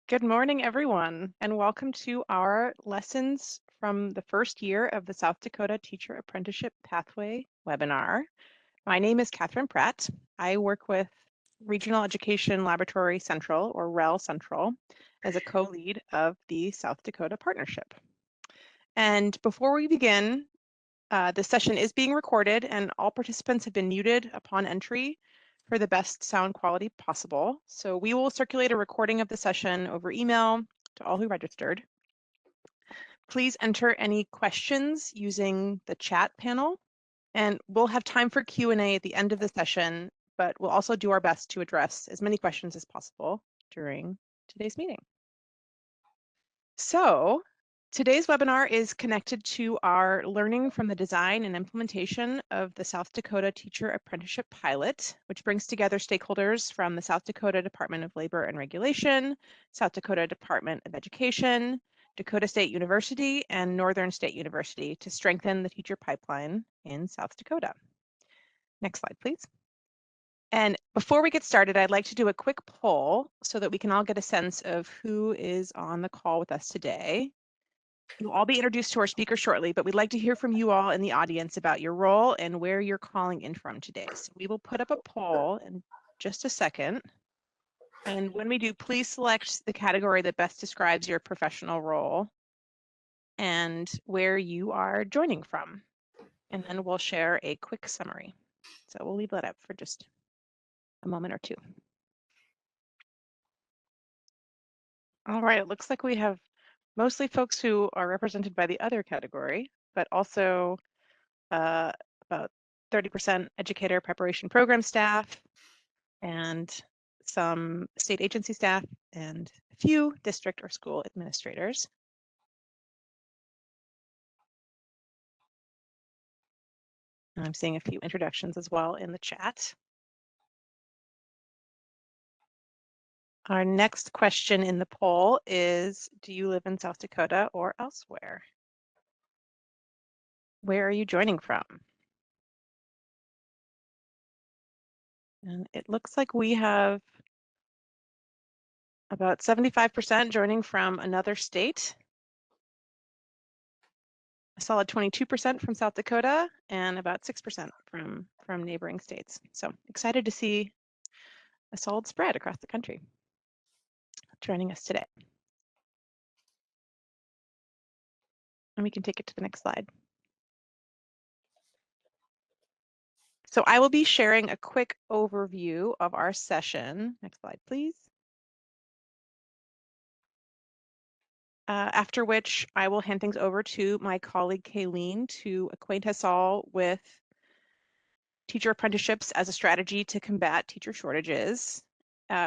Good morning, everyone, and welcome to our lessons from the first year of the South Dakota Teacher Apprenticeship Pathway webinar. My name is Catherine Pratt. I work with Regional Education Laboratory Central, or REL Central, as a co-lead of the South Dakota Partnership. And before we begin, this session is being recorded and all participants have been muted upon entry for the best sound quality possible. So we will circulate a recording of the session over email to all who registered. Please enter any questions using the chat panel, and we'll have time for Q&A at the end of the session, but we'll also do our best to address as many questions as possible during today's meeting. So today's webinar is connected to our learning from the design and implementation of the South Dakota Teacher Apprenticeship Pilot, which brings together stakeholders from the South Dakota Department of Labor and Regulation, South Dakota Department of Education, Dakota State University, and Northern State University to strengthen the teacher pipeline in South Dakota. Next slide, please. And before we get started, I'd like to do a quick poll so that we can all get a sense of who is on the call with us today. You'll all be introduced to our speaker shortly, but we'd like to hear from you all in the audience about your role and where you're calling in from today. So we will put up a poll in just a second. And when we do, please select the category that best describes your professional role and where you are joining from. And then we'll share a quick summary. So we'll leave that up for just a moment or two. All right, it looks like we have mostly folks who are represented by the other category, but also about 30% educator preparation program staff and some state agency staff and a few district or school administrators. And I'm seeing a few introductions as well in the chat. Our next question in the poll is, do you live in South Dakota or elsewhere? Where are you joining from? And it looks like we have about 75% joining from another state, a solid 22% from South Dakota, and about 6% from neighboring states. So excited to see a solid spread across the country joining us today. And we can take it to the next slide. So I will be sharing a quick overview of our session. Next slide, please. After which I will hand things over to my colleague Kayleen to acquaint us all with teacher apprenticeships as a strategy to combat teacher shortages.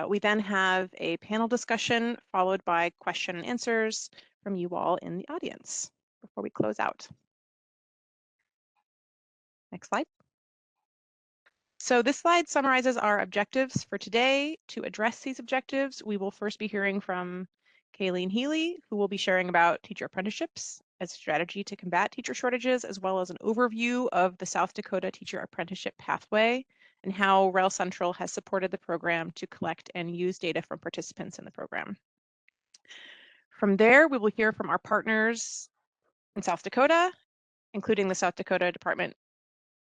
We then have a panel discussion followed by question and answers from you all in the audience before we close out. Next slide. So this slide summarizes our objectives for today. To address these objectives, we will first be hearing from Kayleen Healy, who will be sharing about teacher apprenticeships as a strategy to combat teacher shortages, as well as an overview of the South Dakota Teacher Apprenticeship Pathway and how REL Central has supported the program to collect and use data from participants in the program. From there, we will hear from our partners in South Dakota, including the South Dakota Department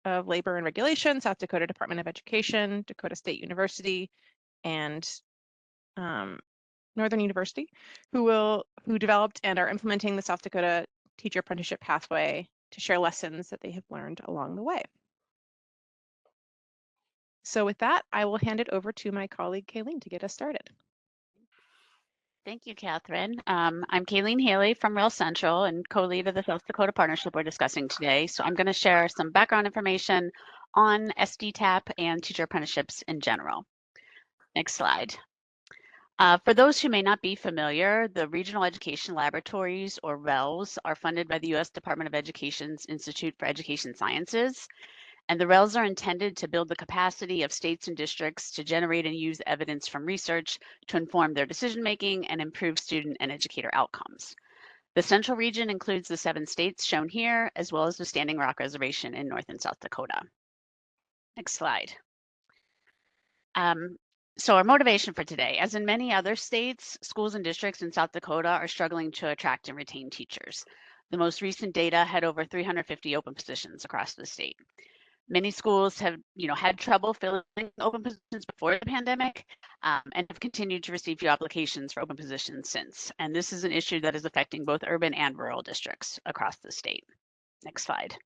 of Labor and Regulation, South Dakota Department of Education, Dakota State University, and Northern University, who developed and are implementing the South Dakota Teacher Apprenticeship Pathway to share lessons that they have learned along the way. So with that, I will hand it over to my colleague Kayleen to get us started. Thank you, Catherine. I'm Kayleen Haley from REL Central and co-lead of the South Dakota Partnership we're discussing today. So I'm going to share some background information on SDTAP and teacher apprenticeships in general. Next slide. For those who may not be familiar, the Regional Education Laboratories, or RELs, are funded by the U.S. Department of Education's Institute for Education Sciences. And the RELs are intended to build the capacity of states and districts to generate and use evidence from research to inform their decision-making and improve student and educator outcomes. The Central region includes the 7 states shown here, as well as the Standing Rock Reservation in North and South Dakota. Next slide. So our motivation for today, as in many other states, schools and districts in South Dakota are struggling to attract and retain teachers. The most recent data had over 350 open positions across the state. Many schools have, had trouble filling open positions before the pandemic, and have continued to receive few applications for open positions since. And this is an issue that is affecting both urban and rural districts across the state. Next slide.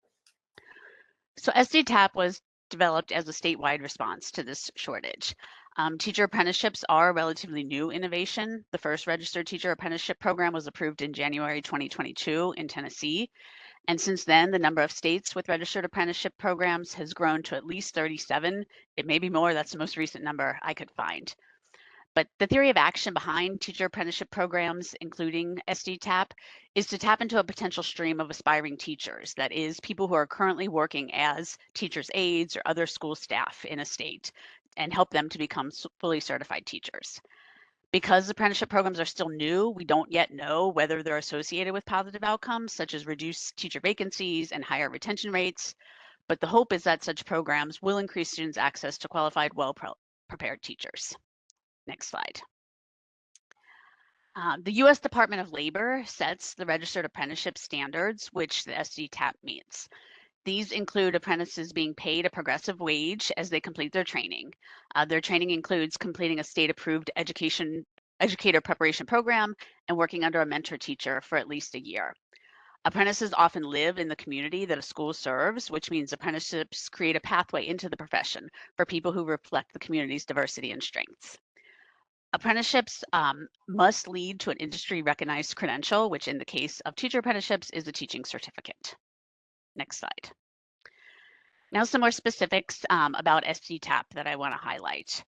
So SD-TAP was developed as a statewide response to this shortage. Teacher apprenticeships are a relatively new innovation. The first registered teacher apprenticeship program was approved in January 2022 in Tennessee. And since then, the number of states with registered apprenticeship programs has grown to at least 37. It may be more, that's the most recent number I could find. But the theory of action behind teacher apprenticeship programs, including SD-TAP, is to tap into a potential stream of aspiring teachers, that is, people who are currently working as teachers' aides or other school staff in a state, and help them to become fully certified teachers. Because apprenticeship programs are still new, we don't yet know whether they're associated with positive outcomes, such as reduced teacher vacancies and higher retention rates. But the hope is that such programs will increase students' access to qualified, well-prepared teachers. Next slide. The U.S. Department of Labor sets the registered apprenticeship standards, which the SD-TAP meets. These include apprentices being paid a progressive wage as they complete their training. Their training includes completing a state-approved educator preparation program and working under a mentor teacher for at least a year. Apprentices often live in the community that a school serves, which means apprenticeships create a pathway into the profession for people who reflect the community's diversity and strengths. Apprenticeships must lead to an industry-recognized credential, which in the case of teacher apprenticeships is a teaching certificate. Next slide. Now some more specifics about SD-TAP that I want to highlight.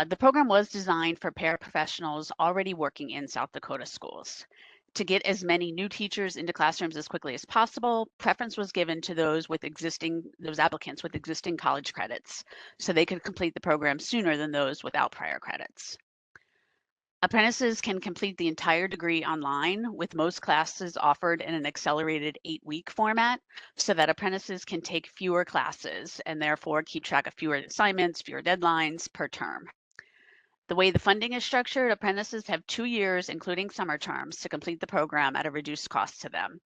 The program was designed for paraprofessionals already working in South Dakota schools. To get as many new teachers into classrooms as quickly as possible, preference was given to those applicants with existing college credits, so they could complete the program sooner than those without prior credits. Apprentices can complete the entire degree online, with most classes offered in an accelerated 8-week format, so that apprentices can take fewer classes and therefore keep track of fewer assignments, fewer deadlines per term. The way the funding is structured, apprentices have 2 years, including summer terms, to complete the program at a reduced cost to them.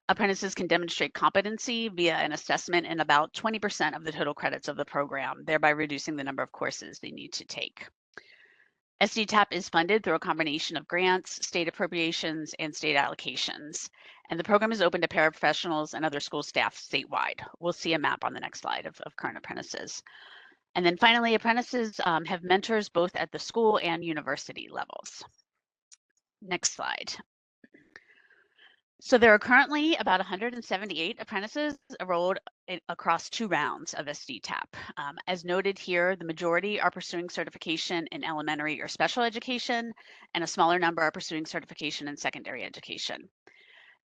Apprentices can demonstrate competency via an assessment in about 20% of the total credits of the program, thereby reducing the number of courses they need to take. SD-TAP is funded through a combination of grants, state appropriations, and state allocations. And the program is open to paraprofessionals and other school staff statewide. We'll see a map on the next slide of current apprentices. And then finally, apprentices have mentors both at the school and university levels. Next slide. So there are currently about 178 apprentices enrolled across 2 rounds of SD-TAP. As noted here, the majority are pursuing certification in elementary or special education, and a smaller number are pursuing certification in secondary education.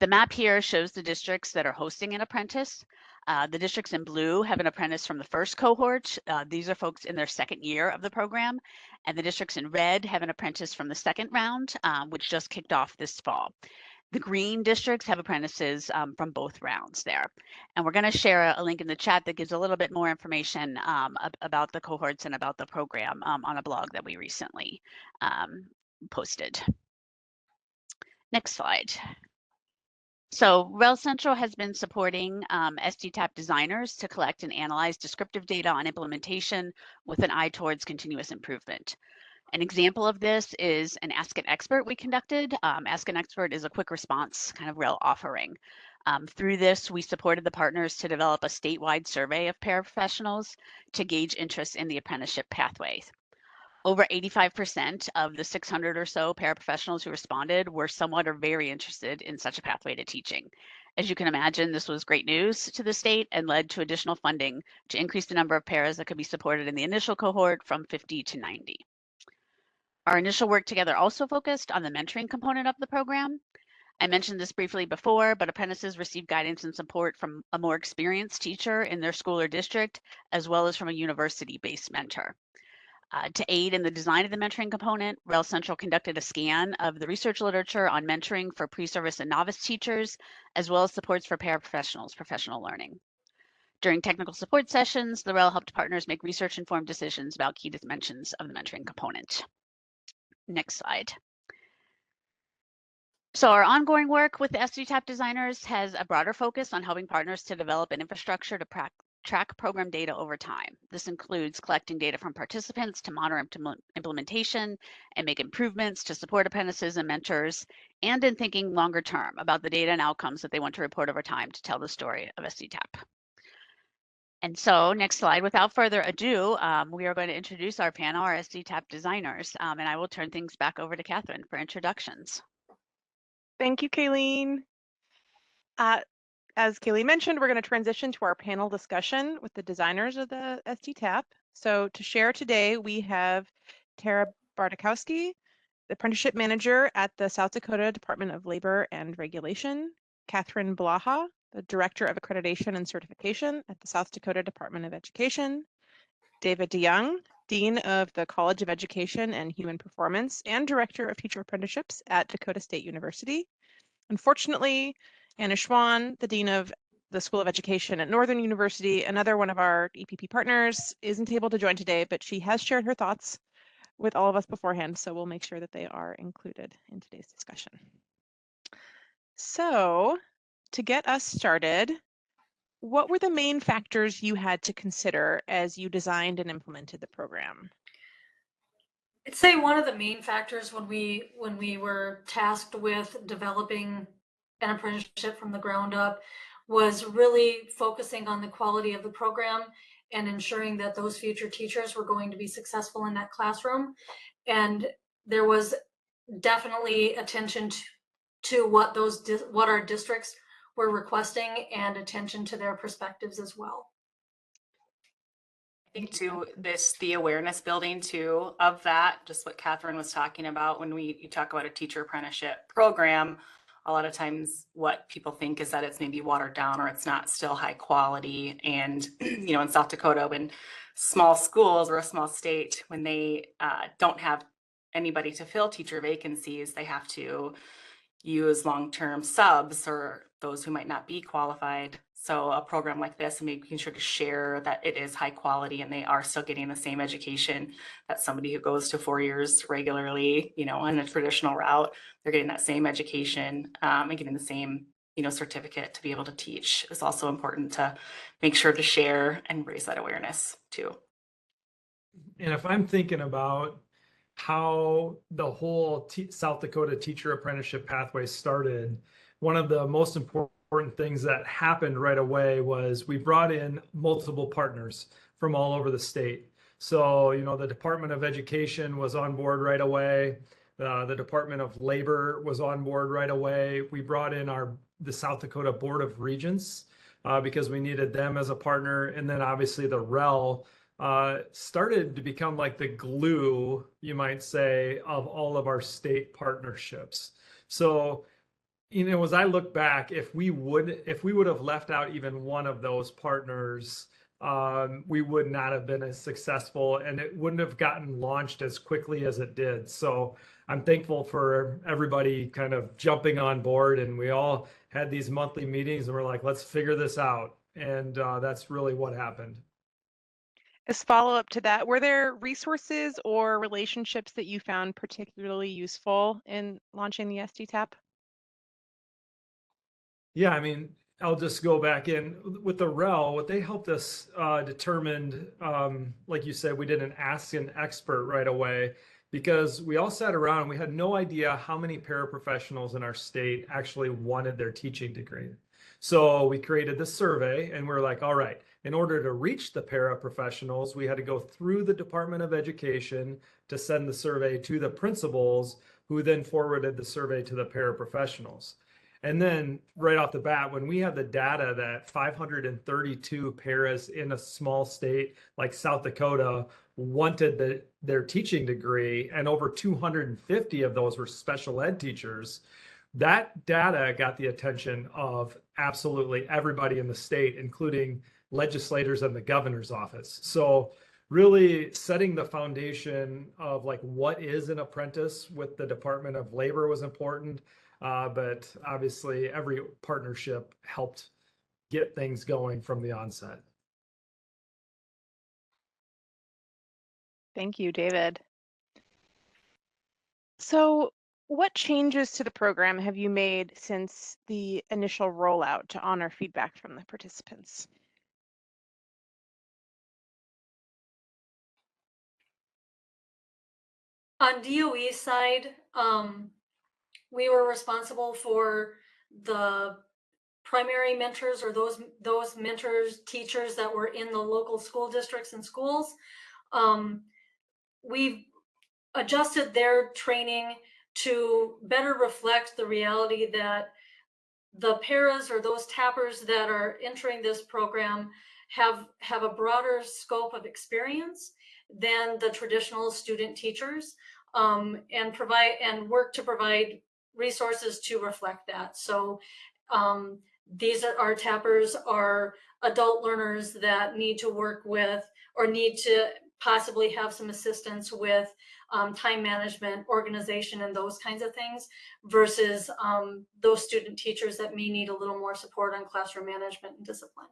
The map here shows the districts that are hosting an apprentice. The districts in blue have an apprentice from the first cohort. These are folks in their second year of the program. And the districts in red have an apprentice from the second round, which just kicked off this fall. The green districts have apprentices from both rounds there. And we're going to share a link in the chat that gives a little bit more information about the cohorts and about the program on a blog that we recently posted. Next slide. So REL Central has been supporting SD-TAP designers to collect and analyze descriptive data on implementation with an eye towards continuous improvement. An example of this is an Ask an Expert we conducted. Ask an Expert is a quick response kind of REL offering. Through this, we supported the partners to develop a statewide survey of paraprofessionals to gauge interest in the apprenticeship pathway. Over 85% of the 600 or so paraprofessionals who responded were somewhat or very interested in such a pathway to teaching. As you can imagine, this was great news to the state and led to additional funding to increase the number of paras that could be supported in the initial cohort from 50 to 90. Our initial work together also focused on the mentoring component of the program. I mentioned this briefly before, but apprentices receive guidance and support from a more experienced teacher in their school or district, as well as from a university-based mentor. To aid in the design of the mentoring component, REL Central conducted a scan of the research literature on mentoring for pre-service and novice teachers, as well as supports for paraprofessionals, professional learning. During technical support sessions, the REL helped partners make research-informed decisions about key dimensions of the mentoring component. Next slide. So our ongoing work with the SDTAP designers has a broader focus on helping partners to develop an infrastructure to track program data over time. This includes collecting data from participants to monitor implementation and make improvements to support apprentices and mentors, and in thinking longer term about the data and outcomes that they want to report over time to tell the story of SDTAP. And so next slide, without further ado, we are going to introduce our panel, our SDTAP designers, and I will turn things back over to Catherine for introductions. Thank you, Kayleen. As Kayleen mentioned, we're going to transition to our panel discussion with the designers of the SDTAP. So to share today, we have Tara Bartikowski, the Apprenticeship Manager at the South Dakota Department of Labor and Regulation, Catherine Blaha, the Director of Accreditation and Certification at the South Dakota Department of Education, David DeYoung, Dean of the College of Education and Human Performance and Director of Teacher Apprenticeships at Dakota State University. Unfortunately, Anna Schwan, the Dean of the School of Education at Northern University, another one of our EPP partners, isn't able to join today, but she has shared her thoughts with all of us beforehand, so we'll make sure that they are included in today's discussion. So, to get us started, what were the main factors you had to consider as you designed and implemented the program? I'd say one of the main factors when we were tasked with developing an apprenticeship from the ground up was really focusing on the quality of the program and ensuring that those future teachers were going to be successful in that classroom. And there was definitely attention to what our districts were requesting and attention to their perspectives as well. I think too, the awareness building too of that, just what Catherine was talking about when you talk about a teacher apprenticeship program, a lot of times what people think is that it's maybe watered down or it's not still high quality. And, you know, in South Dakota, when small schools or a small state, when they don't have anybody to fill teacher vacancies, they have to use long-term subs or those who might not be qualified. So a program like this, making sure to share that it is high quality and they are still getting the same education that somebody who goes to 4 years regularly, you know, on a traditional route, they're getting that same education and getting the same, you know, certificate to be able to teach. It's also important to make sure to share and raise that awareness too. And if I'm thinking about how the whole South Dakota teacher apprenticeship pathway started, one of the most important things that happened right away was we brought in multiple partners from all over the state. So, you know, the Department of Education was on board right away. The Department of Labor was on board right away. We brought in the South Dakota Board of Regents because we needed them as a partner. And then obviously the REL started to become like the glue, you might say, of all of our state partnerships. So, you know, as I look back, if we would have left out even one of those partners, we would not have been as successful and it wouldn't have gotten launched as quickly as it did. So I'm thankful for everybody kind of jumping on board, and we all had these monthly meetings and we're like, let's figure this out. And that's really what happened. As follow-up to that, were there resources or relationships that you found particularly useful in launching the SDTAP? Yeah, I mean, I'll just go back in with the REL. What they helped us determined, like you said, we didn't ask an expert right away because we all sat around and we had no idea how many paraprofessionals in our state actually wanted their teaching degree. So we created this survey and we're like, all right, in order to reach the paraprofessionals, we had to go through the Department of Education to send the survey to the principals, who then forwarded the survey to the paraprofessionals. And then right off the bat, when we had the data that 532 paras in a small state like South Dakota wanted their teaching degree, and over 250 of those were special ed teachers, that data got the attention of absolutely everybody in the state, including legislators and the governor's office. So really setting the foundation of like what is an apprentice with the Department of Labor was important. But obviously every partnership helped get things going from the onset. Thank you, David. So what changes to the program have you made since the initial rollout to honor feedback from the participants? On DOE side, we were responsible for the primary mentors, or those mentors, teachers that were in the local school districts and schools. We've adjusted their training to better reflect the reality that the paras, or those tappers that are entering this program, have a broader scope of experience than the traditional student teachers, and work to provide resources to reflect that. So these are our tappers, are adult learners that need to work with, or need to possibly have some assistance with time management, organization, and those kinds of things, versus those student teachers that may need a little more support on classroom management and discipline.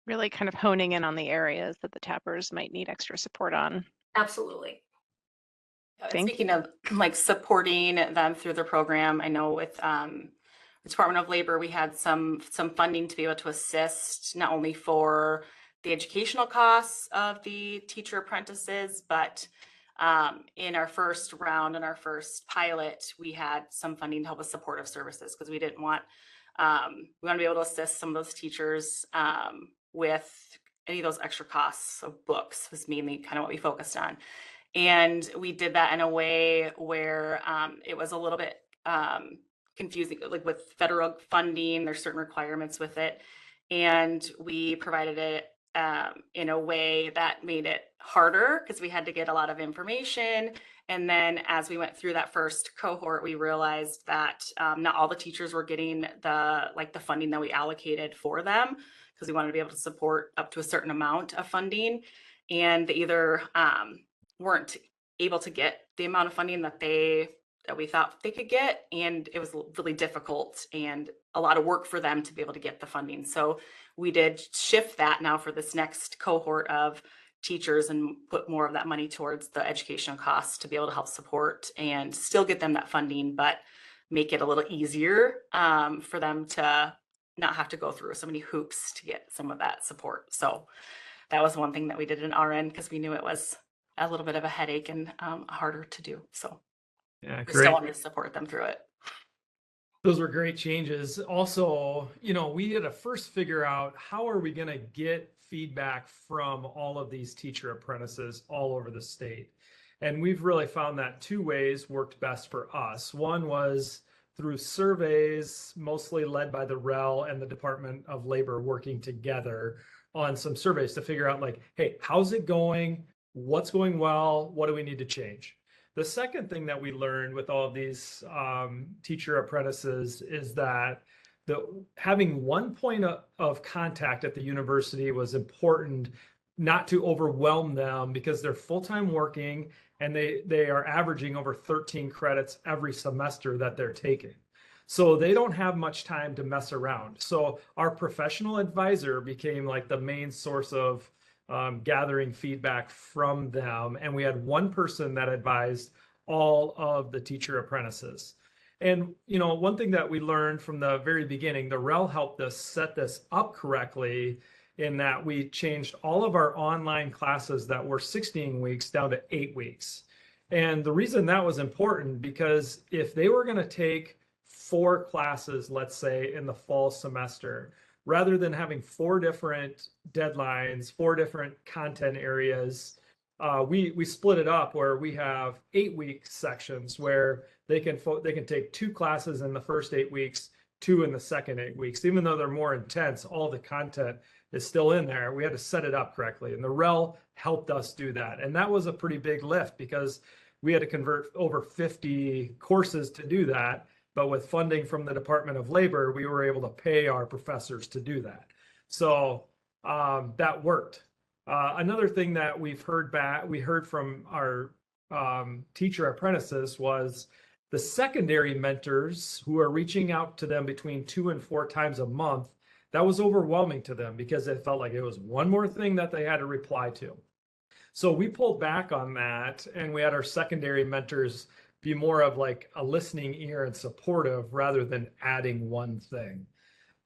Really kind of honing in on the areas that the tappers might need extra support on. Absolutely. Thank Speaking of like supporting them through the program, I know with the Department of Labor, we had some funding to be able to assist not only for the educational costs of the teacher apprentices, but in our first round, in our first pilot, we had some funding to help with supportive services, because we didn't want, we want to be able to assist some of those teachers with any of those extra costs of books, was mainly kind of what we focused on. And we did that in a way where it was a little bit confusing, like with federal funding, there's certain requirements with it. And we provided it in a way that made it harder, because we had to get a lot of information. And then as we went through that first cohort, we realized that not all the teachers were getting the funding that we allocated for them, because we wanted to be able to support up to a certain amount of funding. And they either weren't able to get the amount of funding that we thought they could get, and it was really difficult and a lot of work for them to be able to get the funding. So we did shift that now for this next cohort of teachers and put more of that money towards the educational costs to be able to help support and still get them that funding, but make it a little easier for them to not have to go through so many hoops to get some of that support. So that was one thing that we did in our end, because we knew it was a little bit of a headache and harder to do. So Yeah, we great. still wanted to support them through it. Those were great changes. Also, we had to first figure out how are we going to get feedback from all of these teacher apprentices all over the state. And we've really found that two ways worked best for us. One was through surveys, mostly led by the REL and the Department of Labor, working together on some surveys to figure out, like, hey, how's it going? What's going well? What do we need to change? The second thing that we learned with all of these teacher apprentices is that having one point of contact at the university was important, not to overwhelm them, because they're full-time working and they are averaging over 13 credits every semester that they're taking. So they don't have much time to mess around. So our professional advisor became like the main source of gathering feedback from them. And we had one person that advised all of the teacher apprentices. And, one thing that we learned from the very beginning, the REL helped us set this up correctly, in that we changed all of our online classes that were 16 weeks down to 8 weeks. And the reason that was important, because if they were going to take 4 classes, let's say in the fall semester, rather than having 4 different deadlines, 4 different content areas, we split it up where we have 8-week sections where they can take 2 classes in the first 8 weeks, 2 in the second 8 weeks. Even though they're more intense, all the content is still in there. We had to set it up correctly, and the REL helped us do that. And that was a pretty big lift, because we had to convert over 50 courses to do that. But with funding from the Department of Labor, we were able to pay our professors to do that. So that worked. Another thing that we heard from our teacher apprentices was the secondary mentors who are reaching out to them between 2 and 4 times a month. That was overwhelming to them, because it felt like it was one more thing that they had to reply to. So we pulled back on that, and we had our secondary mentors be more of like a listening ear and supportive rather than adding one thing.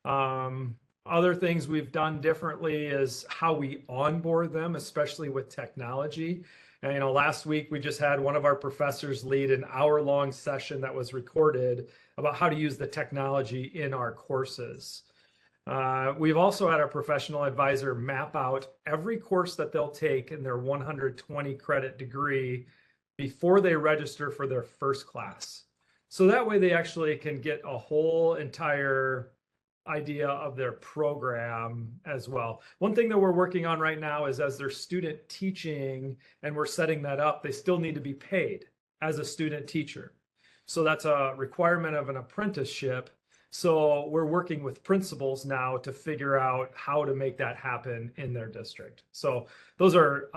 Other things we've done differently is how we onboard them, especially with technology. And, last week we just had one of our professors lead an hour-long session that was recorded about how to use the technology in our courses. We've also had our professional advisor map out every course that they'll take in their 120 credit degree before they register for their first class. So that way they actually can get a whole entire idea of their program as well. One thing that we're working on right now is as their student teaching, and we're setting that up, they still need to be paid as a student teacher. So that's a requirement of an apprenticeship. So we're working with principals now to figure out how to make that happen in their district. So those are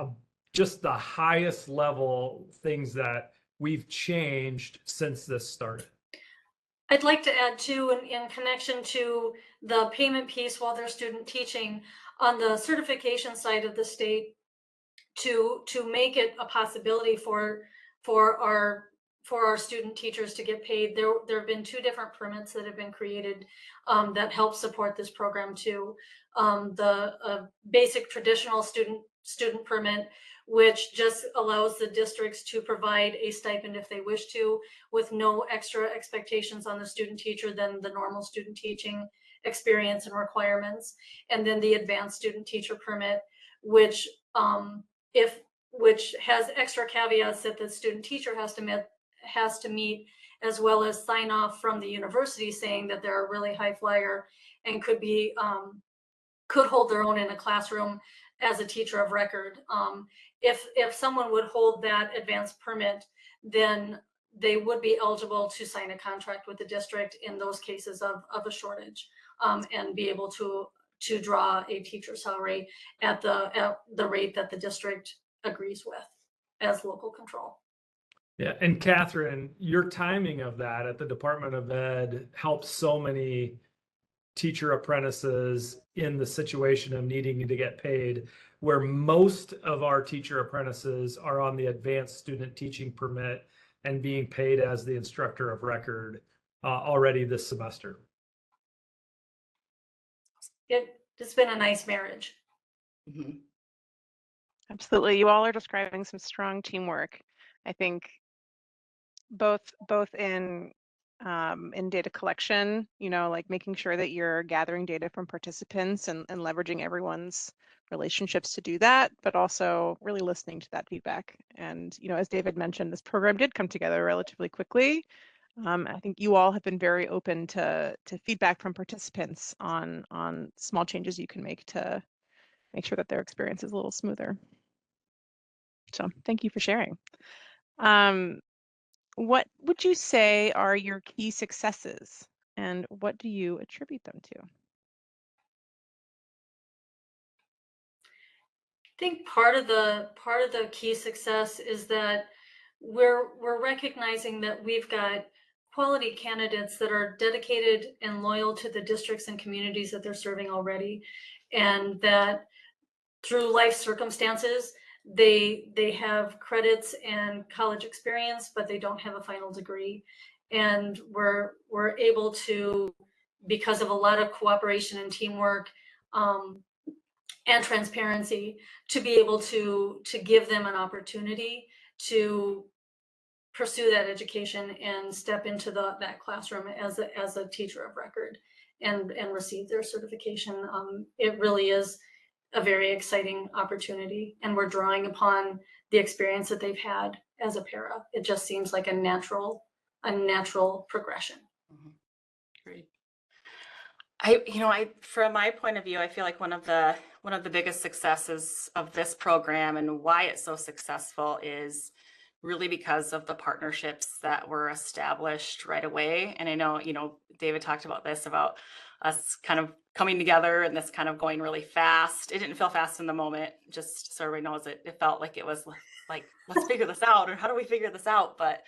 just the highest level things that we've changed since this started. I'd like to add too, in connection to the payment piece while they're student teaching, on the certification side of the state, to make it a possibility for our student teachers to get paid. There have been 2 different permits that have been created that help support this program too. The basic traditional student permit, which just allows the districts to provide a stipend if they wish to, with no extra expectations on the student teacher than the normal student teaching experience and requirements. And then the advanced student teacher permit, which has extra caveats that the student teacher has to meet, as well as sign off from the university saying that they're a really high flyer and could hold their own in a classroom as a teacher of record. If someone would hold that advanced permit, then they would be eligible to sign a contract with the district in those cases of a shortage, and be able to draw a teacher salary at the rate that the district agrees with as local control. Yeah, and Catherine, your timing of that at the Department of Ed helps so many teacher apprentices in the situation of needing to get paid, where most of our teacher apprentices are on the advanced student teaching permit and being paid as the instructor of record already this semester. It's been a nice marriage. Mhm. Absolutely. You all are describing some strong teamwork. I think both in data collection, like making sure that you're gathering data from participants and leveraging everyone's relationships to do that, but also really listening to that feedback. And, as David mentioned, this program did come together relatively quickly. I think you all have been very open to feedback from participants on small changes you can make to make sure that their experience is a little smoother. So thank you for sharing. What would you say are your key successes, and what do you attribute them to? I think part of the key success is that we're recognizing that we've got quality candidates that are dedicated and loyal to the districts and communities that they're serving already, and that through life circumstances they have credits and college experience, but they don't have a final degree. And we're able to, because of a lot of cooperation and teamwork, and transparency, to be able to give them an opportunity to pursue that education and step into that classroom as a teacher of record and receive their certification. It really is a very exciting opportunity, and we're drawing upon the experience that they've had as a para. It just seems like a natural progression. Mhm. Great. From my point of view, I feel like one of the biggest successes of this program and why it's so successful is really because of the partnerships that were established right away. And I know, David talked about this, about us kind of coming together and this kind of going really fast. It didn't feel fast in the moment, just so everybody knows it felt like it was like, let's figure this out, or how do we figure this out? But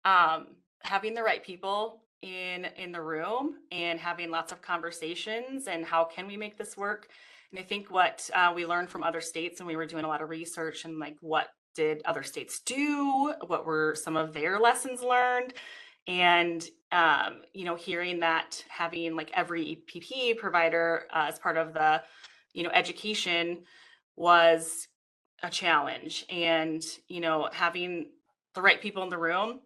having the right people in the room and having lots of conversations and how can we make this work And I think what we learned from other states, and we were doing a lot of research and like, what did other states do? What were some of their lessons learned? And, you know, hearing that having like every PPE provider as part of the, you know, education was a challenge. And, you know, having the right people in the room,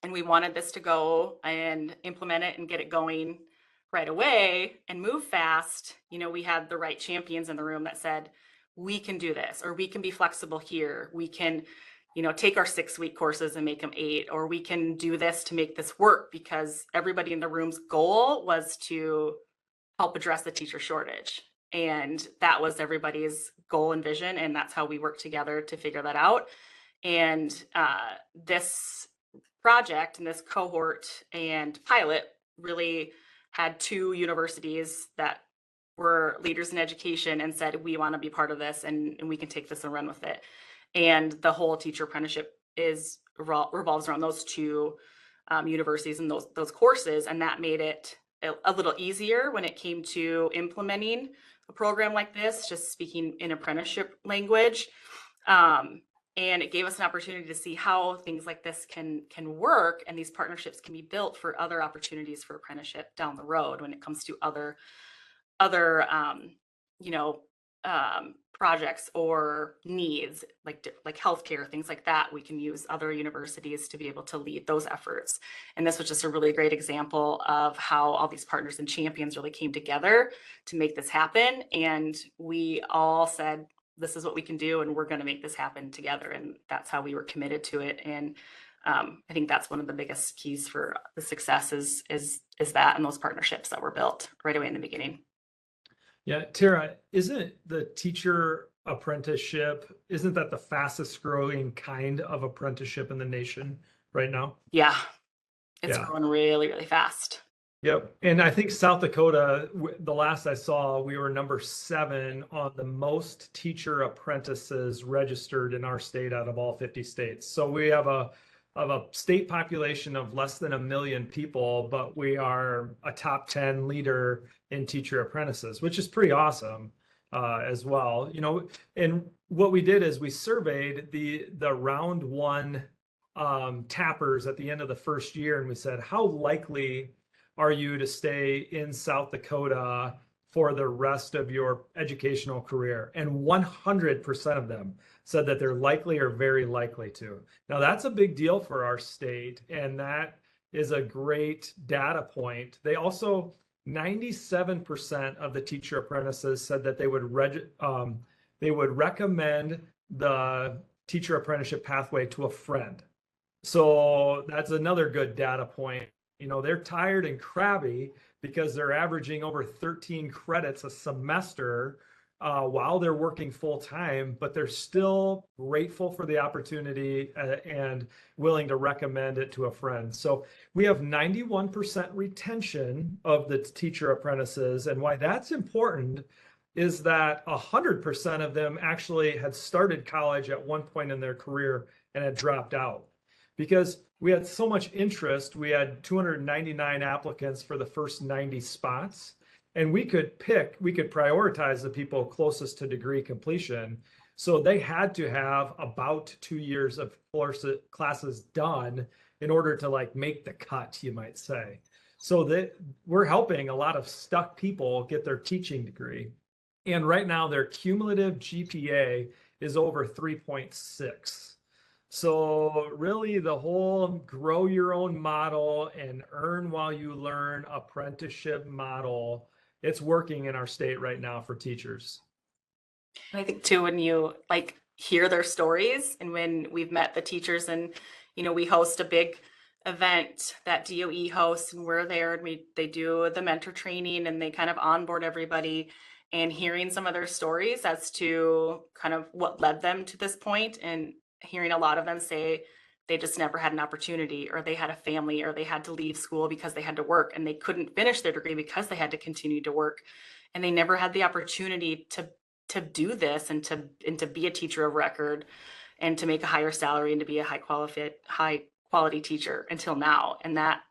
and we wanted this to go and implement it and get it going right away and move fast. You know, we had the right champions in the room that said, we can do this, or we can be flexible here. We can, you know, take our 6-week courses and make them 8, or we can do this to make this work, because everybody in the room's goal was to help address the teacher shortage. And that was everybody's goal and vision. And that's how we worked together to figure that out. And this project and this cohort and pilot really had 2 universities that were leaders in education and said, we want to be part of this, and we can take this and run with it. And the whole teacher apprenticeship revolves around those 2 universities and those courses. And that made it a little easier when it came to implementing a program like this, just speaking in apprenticeship language. And it gave us an opportunity to see how things like this can work, and these partnerships can be built for other opportunities for apprenticeship down the road when it comes to other you know, projects or needs like healthcare, things like that. We can use other universities to be able to lead those efforts. And this was just a really great example of how all these partners and champions really came together to make this happen. And we all said, this is what we can do, and we're going to make this happen together. And that's how we were committed to it. And I think that's one of the biggest keys for the success is that, and those partnerships that were built right away in the beginning. Yeah, Tara, isn't the teacher apprenticeship, isn't that the fastest growing kind of apprenticeship in the nation right now? Yeah, it's Yeah. growing really, really fast. Yep. And I think South Dakota, the last I saw, we were number 7 on the most teacher apprentices registered in our state out of all 50 states. So we have a state population of less than 1 million people, but we are a top 10 leader in teacher apprentices, which is pretty awesome as well. You know, and what we did is we surveyed the round 1 tappers at the end of the first year, and we said, how likely are you to stay in South Dakota for the rest of your educational career? And 100% of them said that they're likely or very likely to. Now that's a big deal for our state, and that is a great data point. They also, 97% of the teacher apprentices said that they would recommend the teacher apprenticeship pathway to a friend. So that's another good data point. You know, they're tired and crabby because they're averaging over 13 credits a semester while they're working full time, but they're still grateful for the opportunity and willing to recommend it to a friend. So we have 91% retention of the teacher apprentices. And why that's important is that 100% of them actually had started college at one point in their career and had dropped out. Because we had so much interest, we had 299 applicants for the first 90 spots, and we could prioritize the people closest to degree completion. So they had to have about 2 years of classes done in order to like make the cut, you might say. So that we're helping a lot of stuck people get their teaching degree. And right now their cumulative GPA is over 3.6. So really the whole grow your own model and earn while you learn apprenticeship model, it's working in our state right now for teachers. I think too, when you like hear their stories, and when we've met the teachers, and you know, we host a big event that DOE hosts, and we're there, and they do the mentor training, and they kind of onboard everybody, and hearing some of their stories as to kind of what led them to this point, and hearing a lot of them say they just never had an opportunity, or they had a family, or they had to leave school because they had to work, and they couldn't finish their degree because they had to continue to work, and they never had the opportunity to do this and to be a teacher of record and to make a higher salary and to be a high quality teacher until now. And that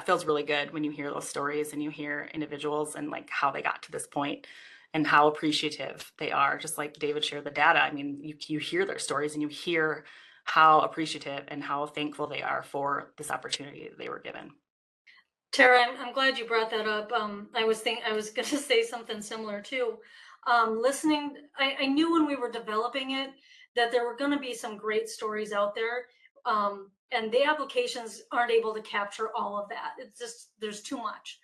feels really good when you hear those stories and you hear individuals and like how they got to this point and how appreciative they are. Just like David shared the data. I mean, you hear their stories and you hear how appreciative and how thankful they are for this opportunity that they were given. Tara, I'm glad you brought that up. I was going to say something similar too. Listening, I knew when we were developing it that there were going to be some great stories out there, and the applications aren't able to capture all of that. It's just there's too much.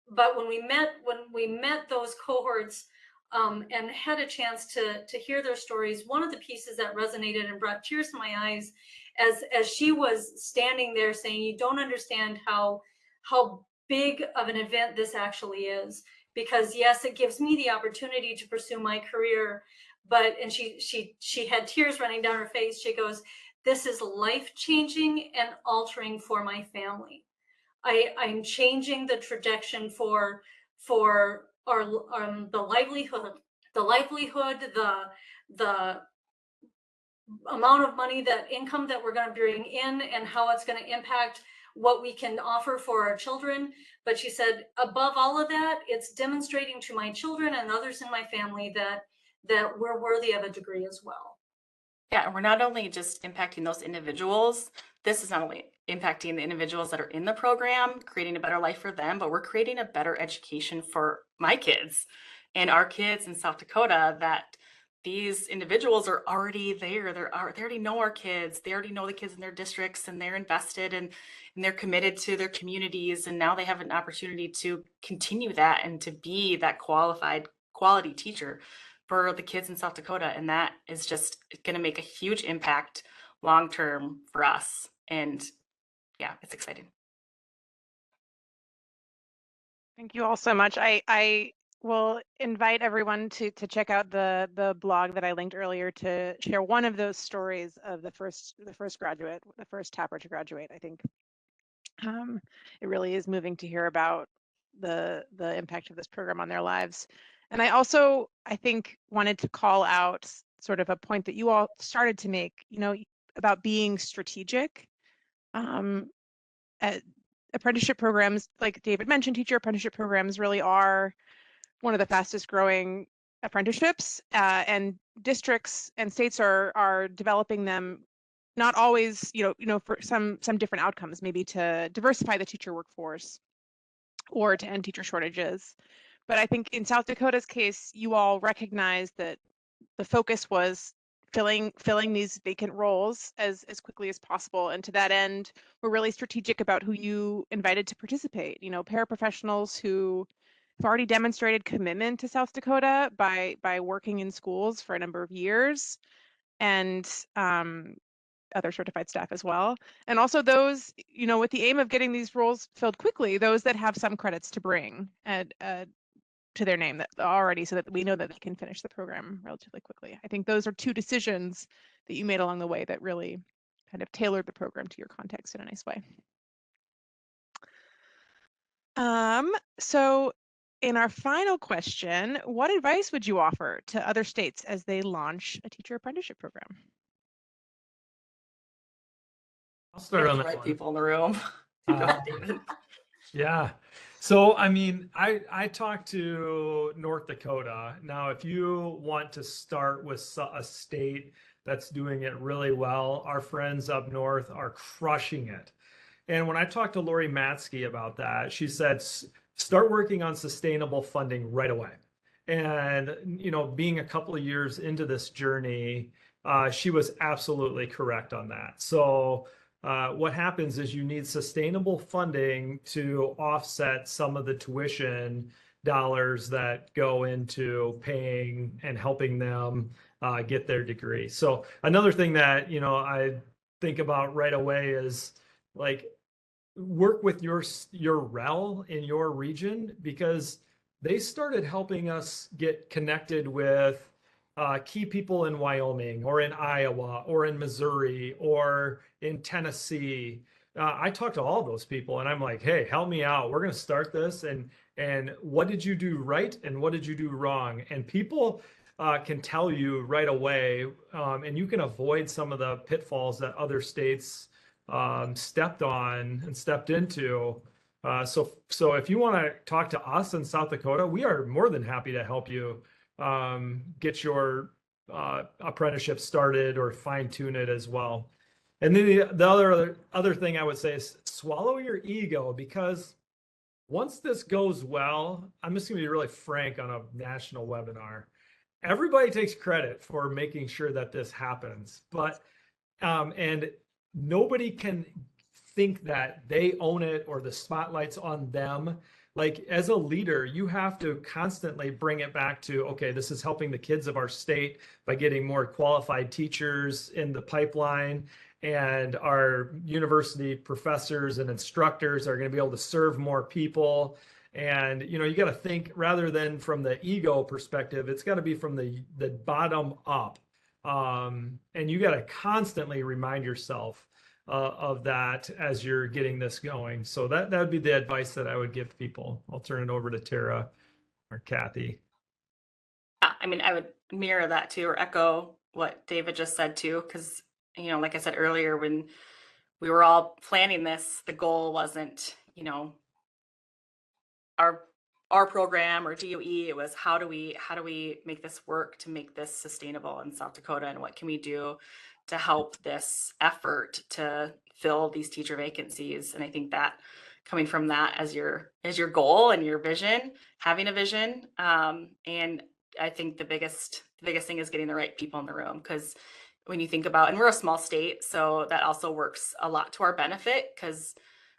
But when we met those cohorts and had a chance to hear their stories, one of the pieces that resonated and brought tears to my eyes as she was standing there saying, you don't understand how big of an event this actually is, because yes, it gives me the opportunity to pursue my career, but, and she had tears running down her face. She goes, this is life-changing and altering for my family. I'm changing the trajectory for our the livelihood, the amount of money, that income that we're going to bring in, and how it's going to impact what we can offer for our children. But she said, above all of that, it's demonstrating to my children and others in my family that we're worthy of a degree as well. Yeah, and we're not only just impacting those individuals, this is not only impacting the individuals that are in the program, creating a better life for them, but we're creating a better education for my kids and our kids in South Dakota, that these individuals are already there. They already know our kids. They already know the kids in their districts, and they're invested and they're committed to their communities. And now they have an opportunity to continue that and to be that quality teacher for the kids in South Dakota. And that is just going to make a huge impact long-term for us. And yeah, it's exciting. Thank you all so much. I will invite everyone to check out the blog that I linked earlier to share one of those stories of the first graduate, the first Tapper to graduate. I think it really is moving to hear about the impact of this program on their lives. And I also, I think, wanted to call out sort of a point that you all started to make, you know, about being strategic. At apprenticeship programs, like David mentioned, teacher apprenticeship programs really are one of the fastest growing apprenticeships, and districts and states are developing them, not always, you know, for some different outcomes, maybe to diversify the teacher workforce or to end teacher shortages. But I think in South Dakota's case, you all recognize that the focus was filling these vacant roles as quickly as possible. And to that end, we're really strategic about who you invited to participate. You know, paraprofessionals who have already demonstrated commitment to South Dakota by working in schools for a number of years, and other certified staff as well. And also those, you know, with the aim of getting these roles filled quickly, those that have some credits to bring to their name that already, so that we know that they can finish the program relatively quickly. I think those are two decisions that you made along the way that really kind of tailored the program to your context in a nice way. So in our final question, what advice would you offer to other states as they launch a teacher apprenticeship program? I'll start on that Right one. people in the room. David. Yeah. So, I mean, I talked to North Dakota. Now, if you want to start with a state that's doing it really well, our friends up north are crushing it. And when I talked to Lori Matsky about that, she said, start working on sustainable funding right away. And, you know, being a couple of years into this journey, she was absolutely correct on that. So, what happens is you need sustainable funding to offset some of the tuition dollars that go into paying and helping them get their degree. So another thing that, you know, I think about right away is like work with your REL in your region, because they started helping us get connected with key people in Wyoming or in Iowa or in Missouri or in Tennessee. I talked to all those people and I'm like, hey, help me out. We're going to start this. And what did you do right? And what did you do wrong? And people can tell you right away, and you can avoid some of the pitfalls that other states stepped on and stepped into So if you want to talk to us in South Dakota, we are more than happy to help you get your apprenticeship started or fine tune it as well. And then the other thing I would say is swallow your ego, because once this goes well, I'm just going to be really frank on a national webinar. Everybody takes credit for making sure that this happens, but and nobody can think that they own it or the spotlight's on them. Like, as a leader, you have to constantly bring it back to, okay, this is helping the kids of our state by getting more qualified teachers in the pipeline, and our university professors and instructors are going to be able to serve more people. And you got to think, rather than from the ego perspective, it's got to be from the bottom up. And you got to constantly remind yourself of that as you're getting this going. So that would be the advice that I would give people. I'll turn it over to Tara or Kathy. I mean, I would mirror that too, or echo what David just said too, because like I said earlier, when we were all planning this, the goal wasn't our program or DOE. It was how do we make this work to make this sustainable in South Dakota, and what can we do to help this effort to fill these teacher vacancies. And I think that coming from that as your goal and your vision, having a vision, and I think the biggest thing is getting the right people in the room, because when you think about, and we're a small state, so that also works a lot to our benefit, because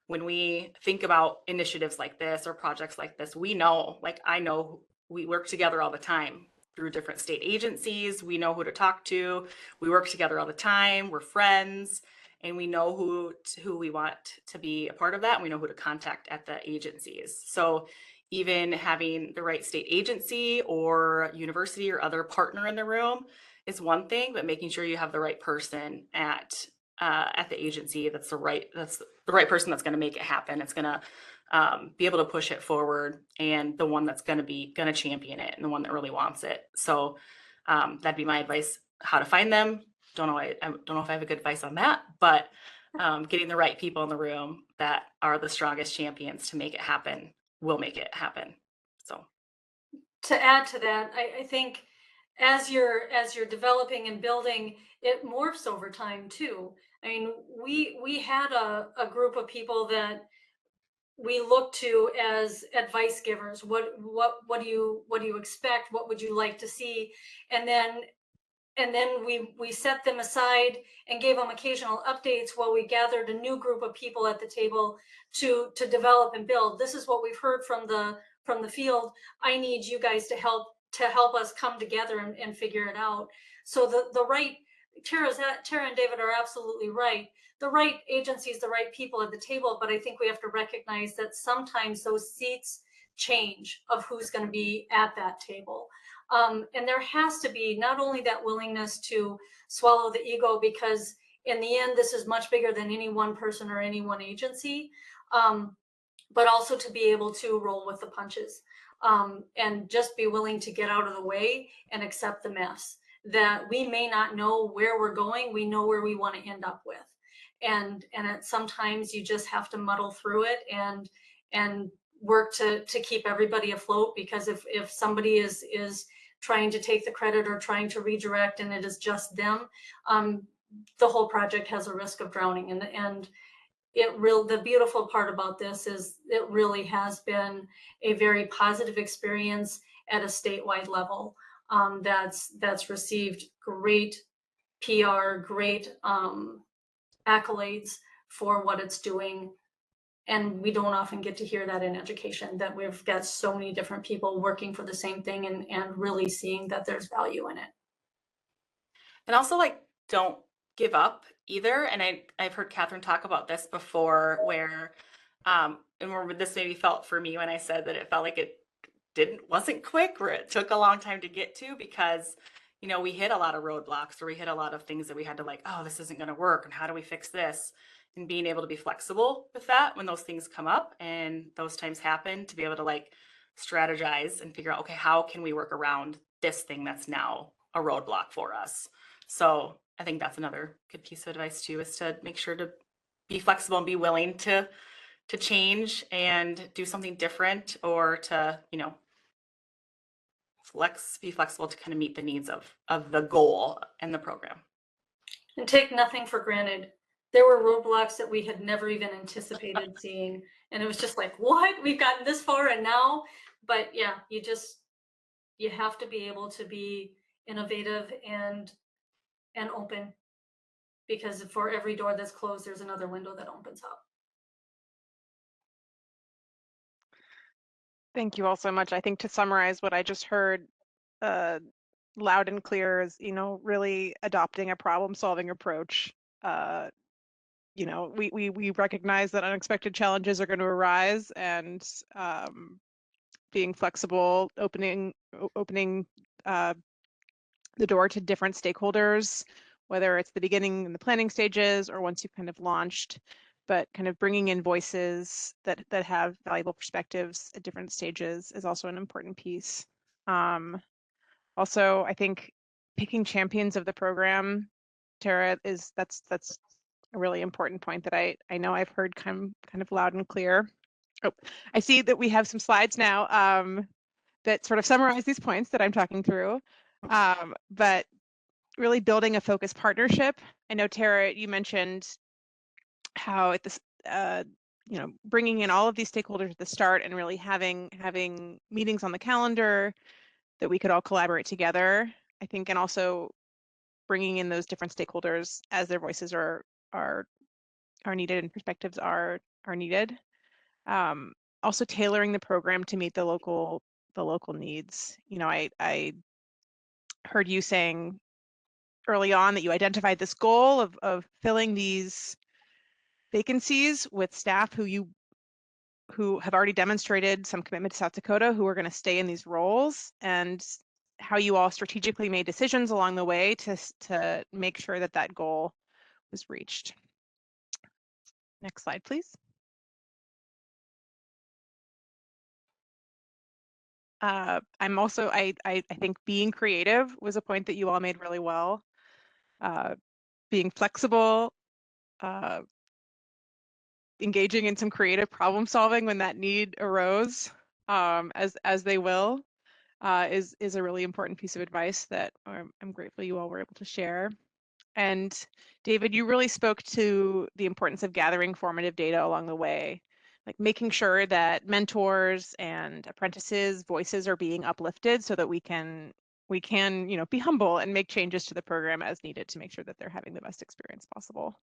when we think about initiatives like this or projects like this, we know, like I know, we work together all the time through different state agencies. We know who to talk to. We work together all the time. We're friends, and we know who we want to be a part of that. And we know who to contact at the agencies. So even having the right state agency or university or other partner in the room is one thing, but making sure you have the right person at the agency that's the right person that's going to make it happen. It's going to be able to push it forward, and the one that's going to champion it, and the one that really wants it. So that'd be my advice: how to find them. I don't know if I have a good advice on that, but getting the right people in the room that are the strongest champions to make it happen will make it happen. So to add to that, I think as you're developing and building, it morphs over time too. I mean, we had a group of people that we look to as advice givers. What do you expect? What would you like to see? And then we set them aside and gave them occasional updates while we gathered a new group of people at the table to develop and build. This is what we've heard from the field. I need you guys to help us come together and figure it out. So the right, Tara and David are absolutely right. The right agencies, the right people at the table, but I think we have to recognize that sometimes those seats change of who's going to be at that table. And there has to be not only that willingness to swallow the ego, because in the end, this is much bigger than any one person or any one agency, but also to be able to roll with the punches, and just be willing to get out of the way and accept the mess. That we may not know where we're going, we know where we want to end up with. And sometimes you just have to muddle through it and work to keep everybody afloat, because if somebody is trying to take the credit or trying to redirect and it is just them, the whole project has a risk of drowning. And the beautiful part about this is it really has been a very positive experience at a statewide level, that's received great PR, great accolades for what it's doing. And we don't often get to hear that in education, that we've got so many different people working for the same thing and really seeing that there's value in it. And also, like, don't give up either. And I've heard Catherine talk about this before, where and where this maybe felt for me when I said that it felt like it wasn't quick, where it took a long time to get to, because we hit a lot of roadblocks, or we hit a lot of things that we had to, like, oh, this isn't going to work, and how do we fix this? And being able to be flexible with that when those things come up and those times happen, to be able to, like, strategize and figure out, okay, how can we work around this thing that's now a roadblock for us? So I think that's another good piece of advice too, is to make sure to be flexible and be willing to change and do something different, or to, you know, be flexible to kind of meet the needs of the goal and the program. And take nothing for granted. There were roadblocks that we had never even anticipated seeing. And it was just like, what? We've gotten this far and now? But yeah, you have to be able to be innovative and open, because for every door that's closed, there's another window that opens up. Thank you all so much. I think to summarize what I just heard loud and clear is, you know, really adopting a problem-solving approach. You know, we recognize that unexpected challenges are going to arise, and being flexible, opening the door to different stakeholders, whether it's the beginning and the planning stages or once you've kind of launched, but kind of bringing in voices that have valuable perspectives at different stages is also an important piece. Also, I think picking champions of the program, Tara, that's a really important point that I know I've heard kind of loud and clear. Oh, I see that we have some slides now that sort of summarize these points that I'm talking through. But really building a focused partnership. I know, Tara, you mentioned how at this, you know, bringing in all of these stakeholders at the start and really having meetings on the calendar that we could all collaborate together, I think, and also bringing in those different stakeholders as their voices are needed and perspectives are needed. Also tailoring the program to meet the local needs. You know, I heard you saying early on that you identified this goal of filling these vacancies with staff who have already demonstrated some commitment to South Dakota, who are going to stay in these roles, and how you all strategically made decisions along the way to make sure that that goal was reached. Next slide, please. I'm also, I think being creative was a point that you all made really well. Being flexible, engaging in some creative problem solving when that need arose, as they will, is a really important piece of advice that I'm grateful you all were able to share. And David, you really spoke to the importance of gathering formative data along the way, like making sure that mentors and apprentices' voices are being uplifted so that we can, you know, be humble and make changes to the program as needed to make sure that they're having the best experience possible.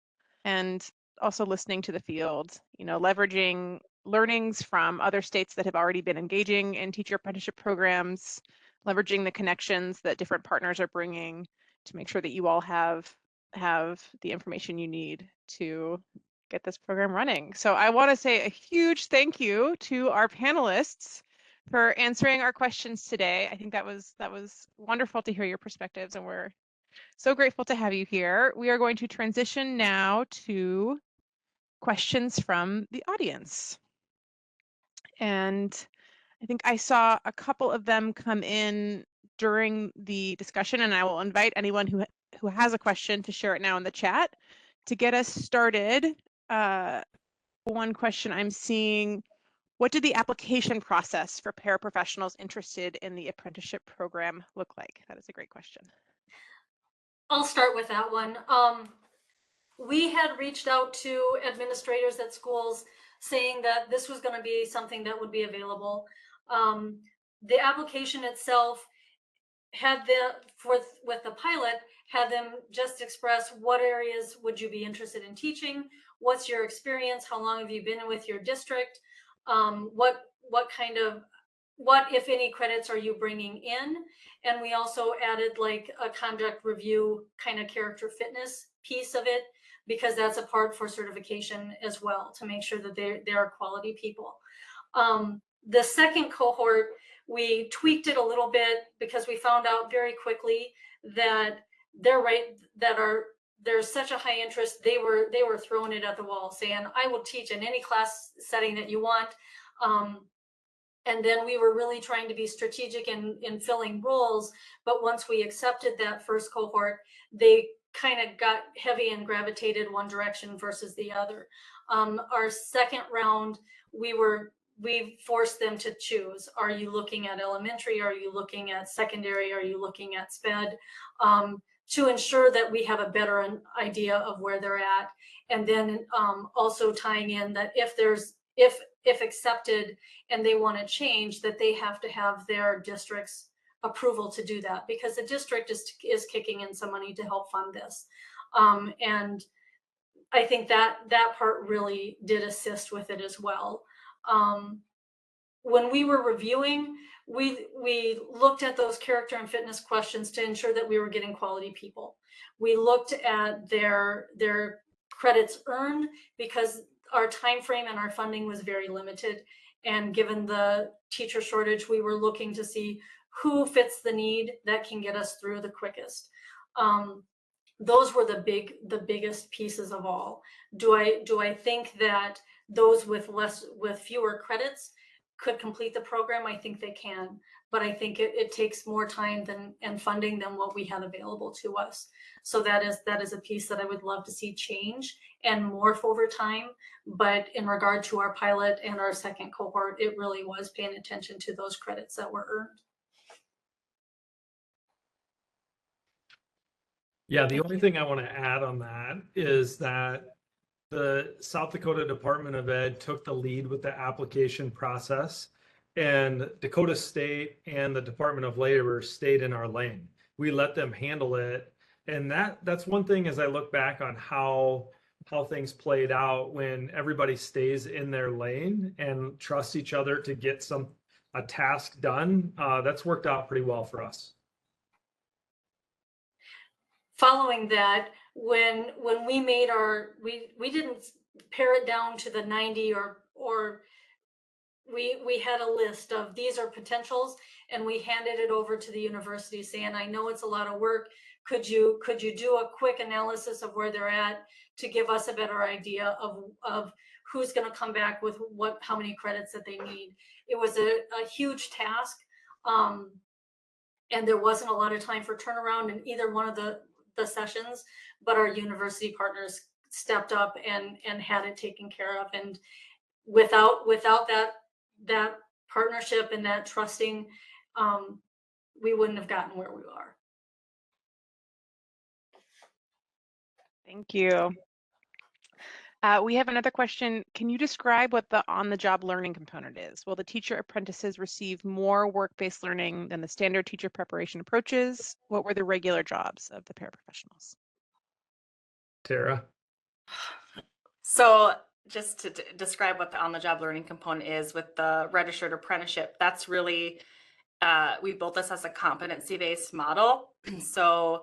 And also listening to the field, you know, leveraging learnings from other states that have already been engaging in teacher apprenticeship programs, leveraging the connections that different partners are bringing to make sure that you all have the information you need to get this program running. So I want to say a huge thank you to our panelists for answering our questions today. I think that was wonderful to hear your perspectives, and we're so grateful to have you here. We are going to transition now to questions from the audience. And I think I saw a couple of them come in during the discussion, and I will invite anyone who has a question to share it now in the chat. To get us started, one question I'm seeing: what did the application process for paraprofessionals interested in the apprenticeship program look like? That is a great question. I'll start with that one. We had reached out to administrators at schools saying that this was going to be something that would be available. The application itself had with the pilot, had them just express what areas would you be interested in teaching, what's your experience, how long have you been with your district, what if any credits are you bringing in, and we also added like a conduct review kind of character fitness piece of it, because that's a part for certification as well, to make sure that they are quality people. The second cohort, we tweaked it a little bit because we found out very quickly that there's such a high interest. They were throwing it at the wall saying, I will teach in any class setting that you want. And then we were really trying to be strategic in filling roles. But once we accepted that first cohort, they kind of got heavy and gravitated one direction versus the other. Our second round, we forced them to choose. Are you looking at elementary? Are you looking at secondary? Are you looking at SPED? To ensure that we have a better idea of where they're at. And then also tying in that if accepted and they want to change, that they have to have their district's approval to do that, because the district is kicking in some money to help fund this. And I think that part really did assist with it as well. When we were reviewing, we looked at those character and fitness questions to ensure that we were getting quality people. We looked at their credits earned, because our time frame and our funding was very limited. And given the teacher shortage, we were looking to see who fits the need that can get us through the quickest. Those were the biggest pieces of all. Do I think that those with fewer credits could complete the program? I think they can, but I think it takes more time and funding than what we had available to us. So that is a piece that I would love to see change and morph over time. But in regard to our pilot and our second cohort, it really was paying attention to those credits that were earned. Yeah, the only thing I want to add on that is that the South Dakota Department of Ed took the lead with the application process, and Dakota State and the Department of Labor stayed in our lane. We let them handle it. And that's one thing as I look back on how things played out, when everybody stays in their lane and trusts each other to get a task done. That's worked out pretty well for us. Following that, when we made we didn't pare it down to the 90 or we had a list of these are potentials, and we handed it over to the university saying, I know it's a lot of work. Could you do a quick analysis of where they're at to give us a better idea of who's going to come back with how many credits that they need? It was a huge task. And there wasn't a lot of time for turnaround in either one of the sessions, but our university partners stepped up and had it taken care of. And without that partnership and that trusting, we wouldn't have gotten where we are. Thank you. We have another question. Can you describe what the on-the-job learning component is? Will the teacher apprentices receive more work-based learning than the standard teacher preparation approaches? What were the regular jobs of the paraprofessionals? Tara? So just to describe what the on-the-job learning component is with the registered apprenticeship, that's really, we built this as a competency-based model. So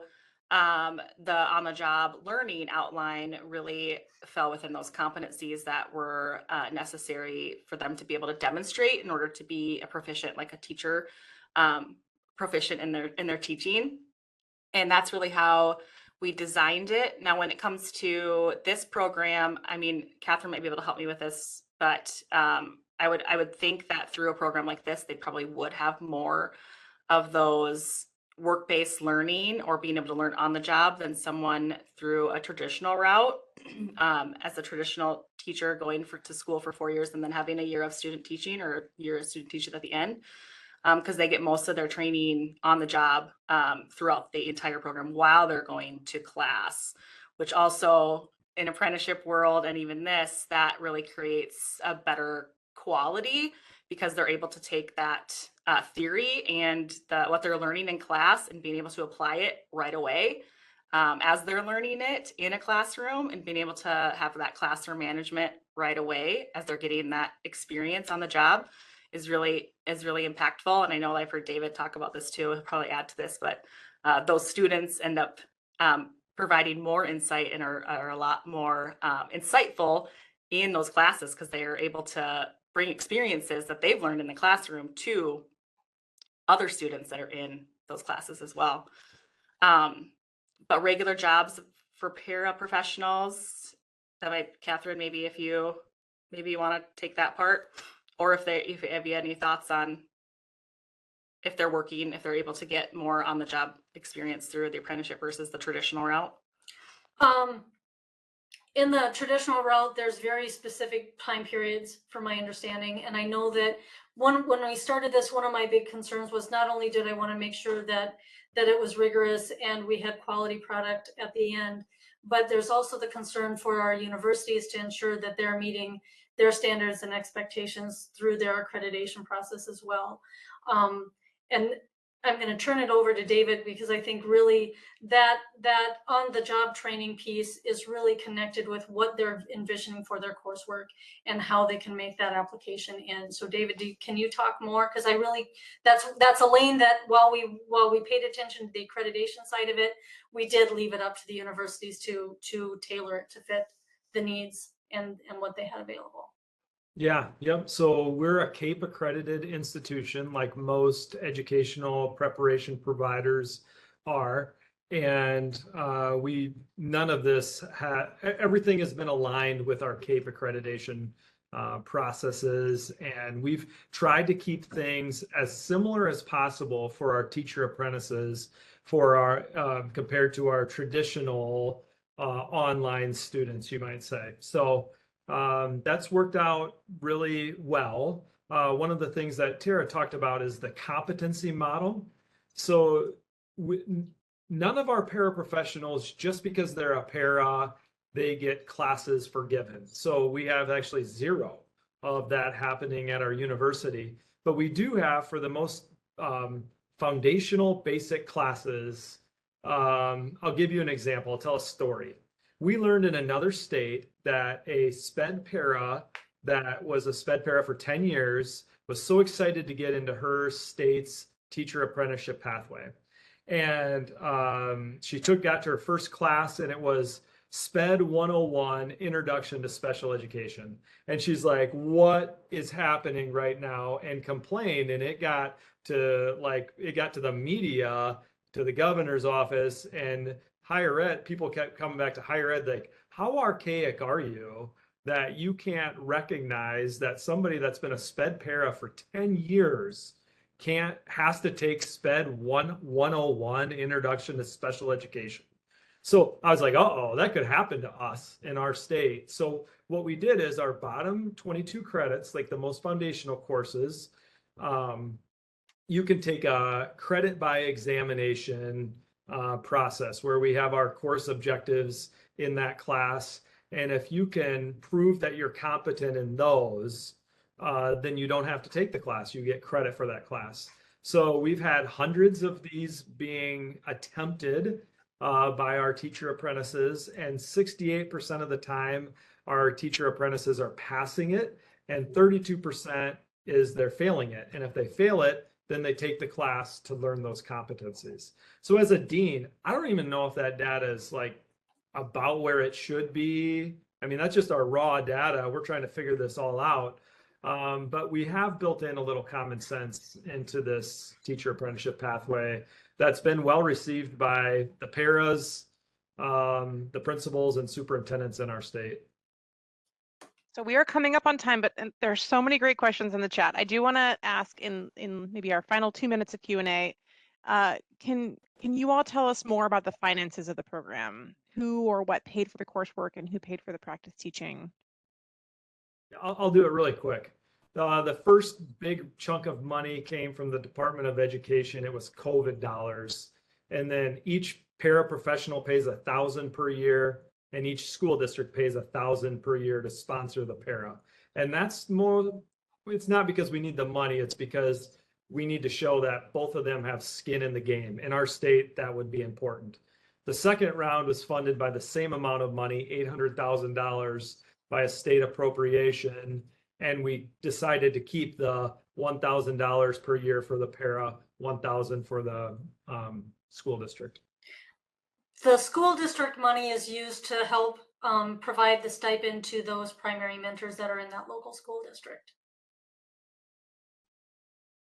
the on-the-job learning outline really fell within those competencies that were necessary for them to be able to demonstrate in order to be a proficient, like a teacher, proficient in their teaching. And that's really how we designed it. Now, when it comes to this program, I mean, Catherine might be able to help me with this, but I would think that through a program like this, they probably would have more of those work-based learning or being able to learn on the job than someone through a traditional route. As a traditional teacher going to school for 4 years and then having a year of student teaching or a year of student teaching at the end, because they get most of their training on the job throughout the entire program while they're going to class, which also in apprenticeship world and even this, that really creates a better quality because they're able to take that theory and what they're learning in class and being able to apply it right away as they're learning it in a classroom, and being able to have that classroom management right away as they're getting that experience on the job is really impactful. And I know I've heard David talk about this too, I'll probably add to this, but those students end up providing more insight and are a lot more insightful in those classes because they are able to bring experiences that they've learned in the classroom to other students that are in those classes as well. But regular jobs for paraprofessionals, Catherine, maybe if you want to take that part, or if you have any thoughts on if they're able to get more on the job experience through the apprenticeship versus the traditional route. in the traditional route, there's very specific time periods from my understanding. And I know that when we started this, one of my big concerns was not only did I want to make sure that it was rigorous and we had quality product at the end, but there's also the concern for our universities to ensure that they're meeting their standards and expectations through their accreditation process as well. And I'm going to turn it over to David, because I think really that on the job training piece is really connected with what they're envisioning for their coursework and how they can make that application in. So David, can you talk more? Because I really, that's a lane that while we paid attention to the accreditation side of it, we did leave it up to the universities to tailor it to fit the needs and what they had available. Yeah, yep. So we're a CAPE accredited institution, like most educational preparation providers are. And none of this everything has been aligned with our CAPE accreditation processes. And we've tried to keep things as similar as possible for our teacher apprentices for our compared to our traditional online students, you might say. So that's worked out really well. One of the things that Tara talked about is the competency model. So none of our paraprofessionals, just because they're a para, they get classes forgiven. So we have actually zero of that happening at our university. But we do have, for the most foundational basic classes, I'll give you an example. I'll tell a story. We learned in another state that a sped para that was a sped para for 10 years was so excited to get into her state's teacher apprenticeship pathway. And she got to her first class, and it was SPED 101, Introduction to Special Education. And she's like, what is happening right now? And complained, and it got to the media, to the governor's office, and higher ed, people kept coming back to higher ed, like, how archaic are you that you can't recognize that somebody that's been a sped para for 10 years has to take SPED 101, Introduction to Special Education. So I was like, uh-oh, that could happen to us in our state. So what we did is our bottom 22 credits, like the most foundational courses, you can take a credit by examination process where we have our course objectives in that class. And if you can prove that you're competent in those, then you don't have to take the class. You get credit for that class. So we've had hundreds of these being attempted by our teacher apprentices, and 68% of the time our teacher apprentices are passing it, and 32% is they're failing it. And if they fail it, then they take the class to learn those competencies. So as a dean, I don't even know if that data is like about where it should be. I mean, that's just our raw data. We're trying to figure this all out. But we have built in a little common sense into this teacher apprenticeship pathway that's been well received by the paras, the principals and superintendents in our state. So we are coming up on time, but there's so many great questions in the chat. I do want to ask in maybe our final 2 minutes of Q&A, can you all tell us more about the finances of the program? Who or what paid for the coursework and who paid for the practice teaching? I'll do it really quick. The first big chunk of money came from the Department of Education. It was COVID dollars. And then each paraprofessional pays $1,000 per year, and each school district pays $1,000 per year to sponsor the para. And that's more, it's not because we need the money, it's because we need to show that both of them have skin in the game. In our state, that would be important. The second round was funded by the same amount of money, $800,000 by a state appropriation. And we decided to keep the $1,000 per year for the para, $1,000 for the school district. The school district money is used to help provide the stipend to those primary mentors that are in that local school district.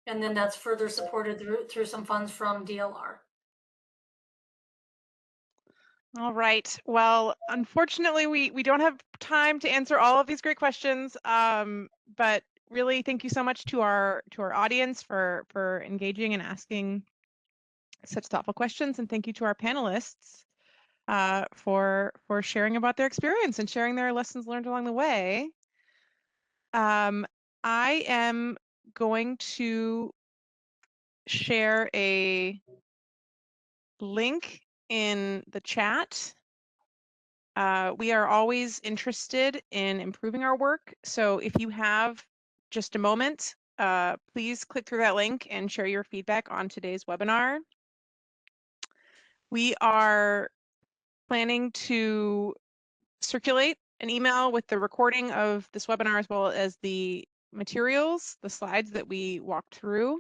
And then that's further supported through some funds from DLR. All right. Well, unfortunately, we don't have time to answer all of these great questions, but really thank you so much to our audience for engaging and asking such thoughtful questions, and thank you to our panelists. for sharing about their experience and sharing their lessons learned along the way. I am going to share a link in the chat. We are always interested in improving our work. So if you have just a moment, please click through that link and share your feedback on today's webinar. We are planning to circulate an email with the recording of this webinar as well as the materials, the slides that we walked through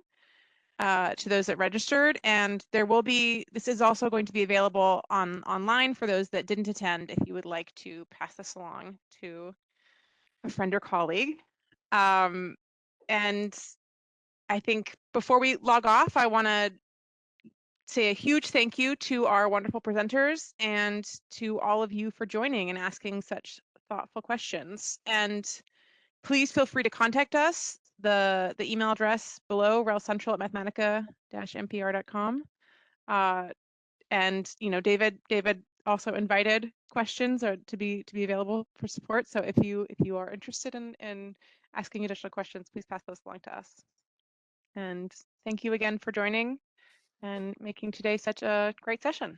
to those that registered. And there will be, this is also going to be available online for those that didn't attend if you would like to pass this along to a friend or colleague. And I think before we log off, I want to say a huge thank you to our wonderful presenters and to all of you for joining and asking such thoughtful questions. And please feel free to contact us. The email address below, relcentral@mathematica-mpr.com. And David also invited questions or to be available for support. So if you are interested in asking additional questions, please pass those along to us. And thank you again for joining and making today such a great session.